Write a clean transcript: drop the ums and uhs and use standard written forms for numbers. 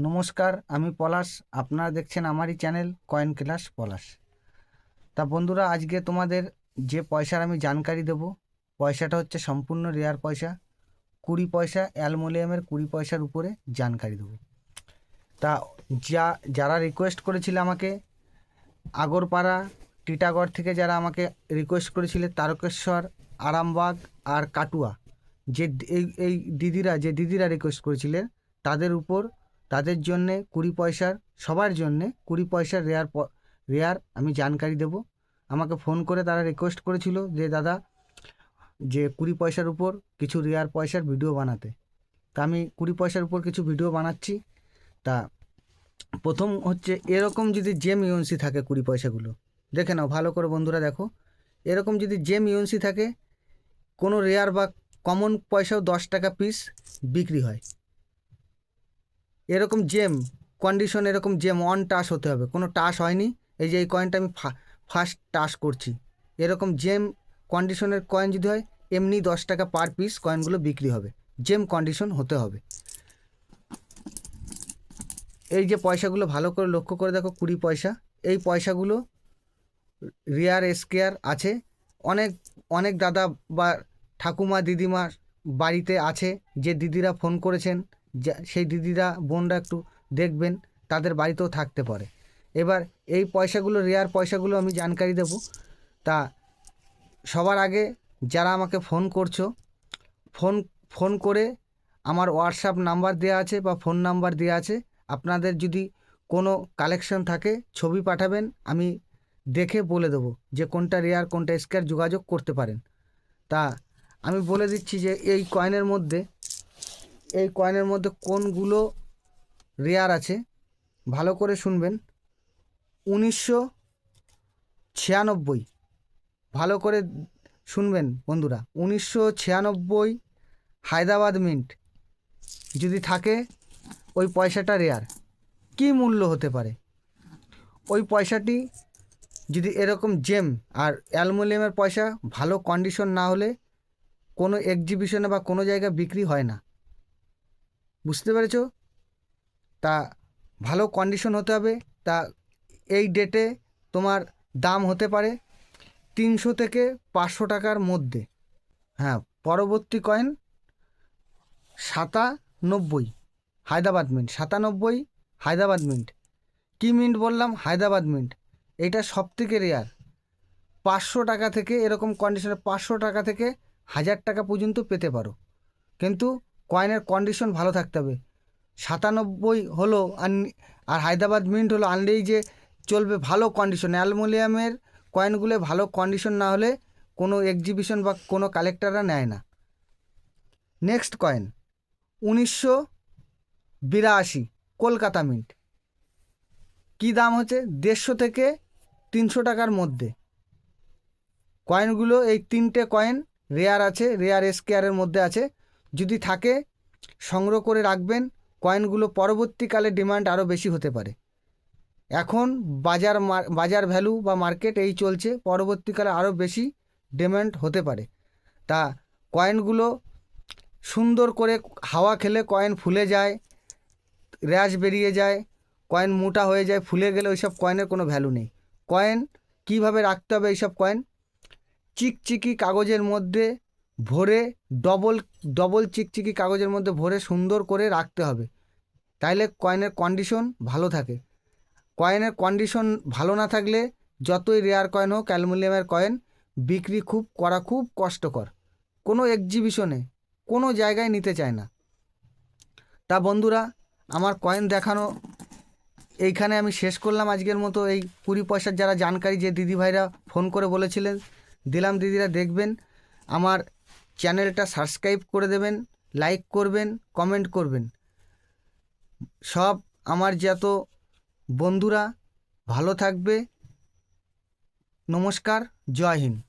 নমস্কার, আমি পলাশ। আপনারা দেখছেন আমারই চ্যানেল কয়েন ক্লাস পলাশ। তা বন্ধুরা, আজকে তোমাদের যে পয়সার আমি জানকারি দেব, পয়সাটা হচ্ছে সম্পূর্ণ রেয়ার পয়সা। 20 পয়সা অ্যালমোনিয়ামের 20 পয়সার উপরে জানকারি দেবো। তা যারা রিকোয়েস্ট করেছিল আমাকে, আগরপাড়া, টিটাগড় থেকে যারা আমাকে রিকোয়েস্ট করেছিল, তারকেশ্বর, আরামবাগ আর কাটুয়া, যে এই দিদিরা রিকোয়েস্ট করেছিলেন, তাদের উপর, তাদের জন্যে 20 পয়সার, সবার জন্যে 20 পয়সার রেয়ার আমি জানকারি দেব। আমাকে ফোন করে তারা রিকোয়েস্ট করেছিল যে দাদা, যে 20 পয়সার উপর কিছু রেয়ার পয়সার ভিডিও বানাতে। তা আমি 20 পয়সার উপর কিছু ভিডিও বানাচ্ছি। তা প্রথম হচ্ছে, এরকম যদি জেম ইউএনসি থাকে 20 পয়সাগুলো, দেখে নাও ভালো করে বন্ধুরা, দেখো এরকম যদি জেম ইউএনসি থাকে, কোনো রেয়ার বা কমন পয়সাও 10 টাকা পিস বিক্রি হয়। এরকম জেম কন্ডিশন, এরকম জেম অন টাচ হতে হবে, কোনো টাচ হয়নি। এই যে এই কয়েনটা আমি ফার্স্ট টাচ করছি, এরকম জেম কন্ডিশনের কয়েন যদি হয়, এমনি 10 টাকা পার পিস কয়েনগুলো বিক্রি হবে। জেম কন্ডিশন হতে হবে। এই যে পয়সাগুলো ভালো করে লক্ষ্য করে দেখো, 20 পয়সা, এই পয়সাগুলো রেয়ার স্কেয়ার আছে। অনেক অনেক দাদা বা ঠাকুমা দিদিমা বাড়িতে আছে, যে দিদিরা ফোন করেছেন, সেই দিদিরা বোনরা একটু দেখবেন, তাদের বাড়িতেও থাকতে পারে। এবার এই পয়সাগুলো, রেয়ার পয়সাগুলো আমি জানকারি দেব। তা সবার আগে যারা আমাকে ফোন করছো, ফোন ফোন করে, আমার হোয়াটসঅ্যাপ নাম্বার দেওয়া আছে বা ফোন নাম্বার দেওয়া আছে, আপনাদের যদি কোনো কালেকশন থাকে ছবি পাঠাবেন, আমি দেখে বলে দেবো যে কোনটা রেয়ার কোনটা স্কেয়ার, যোগাযোগ করতে পারেন। তা আমি বলে দিচ্ছি যে এই কয়েনের মধ্যে কোনগুলো রেয়ার আছে, ভালো করে শুনবেন। 1996, ভালো করে শুনবেন বন্ধুরা, 1996 হায়দ্রাবাদ মিন্ট যদি থাকে, ওই পয়সাটা রেয়ার। কী মূল্য হতে পারে ওই পয়সাটি? যদি এরকম জেম আর অ্যালুমিনিয়ামের পয়সা ভালো কন্ডিশন না হলে কোনো এক্সিবিশনে বা কোনো জায়গায় বিক্রি হয় না, বুঝতে পেরেছো? তা ভালো কন্ডিশন হতে হবে। তা এই ডেটে তোমার দাম হতে পারে 300 থেকে 500 টাকার মধ্যে। হ্যাঁ, পরবর্তী coin 97 Hyderabad mint, 97 Hyderabad mint. কী মিন্ট বললাম? হায়দ্রাবাদ মিন্ট। এটা সব থেকে রেয়ার। 500 টাকা থেকে, এরকম কন্ডিশনে 500 টাকা থেকে 1000 টাকা পর্যন্ত পেতে পারো, কিন্তু কয়েনের কন্ডিশন ভালো থাকতে হবে। 97 হলো আর হায়দ্রাবাদ মিন্ট হলো, আনলেই যে চলবে? ভালো কন্ডিশন। অ্যালুমিনিয়ামের কয়েনগুলো ভালো কন্ডিশন না হলে কোনো এক্সিবিশন বা কোনো কালেক্টররা নেয় না। Next coin 1982 Kolkata mint. কী দাম হচ্ছে? 150 থেকে 300 টাকার মধ্যে। কয়েনগুলো, এই তিনটে কয়েন রেয়ার আছে, রেয়ার স্কেয়ারের মধ্যে আছে। যদি থাকে সংগ্রহ করে রাখবেন। কয়েনগুলো পরবর্তীকালে ডিমান্ড আরও বেশি হতে পারে। এখন বাজার ভ্যালু বা মার্কেট এই চলছে, পরবর্তীকালে আরও বেশি ডিমান্ড হতে পারে। তা কয়েনগুলো সুন্দর করে, হাওয়া খেলে কয়েন ফুলে যায়, র্যাশ বেরিয়ে যায়, কয়েন মোটা হয়ে যায়, ফুলে গেলে ওইসব কয়েনের কোনো ভ্যালু নেই। কয়েন কীভাবে রাখতে হবে? এইসব কয়েন চিকচিকি কাগজের মধ্যে ভরে, ডবল চিকচিকি কাগজের মধ্যে ভরে সুন্দর করে রাখতে হবে, তাইলে কয়েনের কন্ডিশন ভালো থাকে। কয়েনের কন্ডিশন ভালো না থাকলে যতই রেয়ার কয়েন হোক, অ্যালুমিনিয়ামের কয়েন বিক্রি করা খুব কষ্টকর। কোনো এক্সিবিশনে, কোনো জায়গায় নিতে চায় না। তা বন্ধুরা, আমার কয়েন দেখানো এইখানে আমি শেষ করলাম আজকের মতো। এই 20 পয়সার যারা জানকারি, যে দিদিভাইরা ফোন করে বলেছিলেন, দিলাম। দিদিরা দেখবেন, আমার চ্যানেলটা সাবস্ক্রাইব করে দেবেন, লাইক করবেন, কমেন্ট করবেন। সব আমার যত বন্ধুরা ভালো থাকবে। নমস্কার, জয় হিন্দ।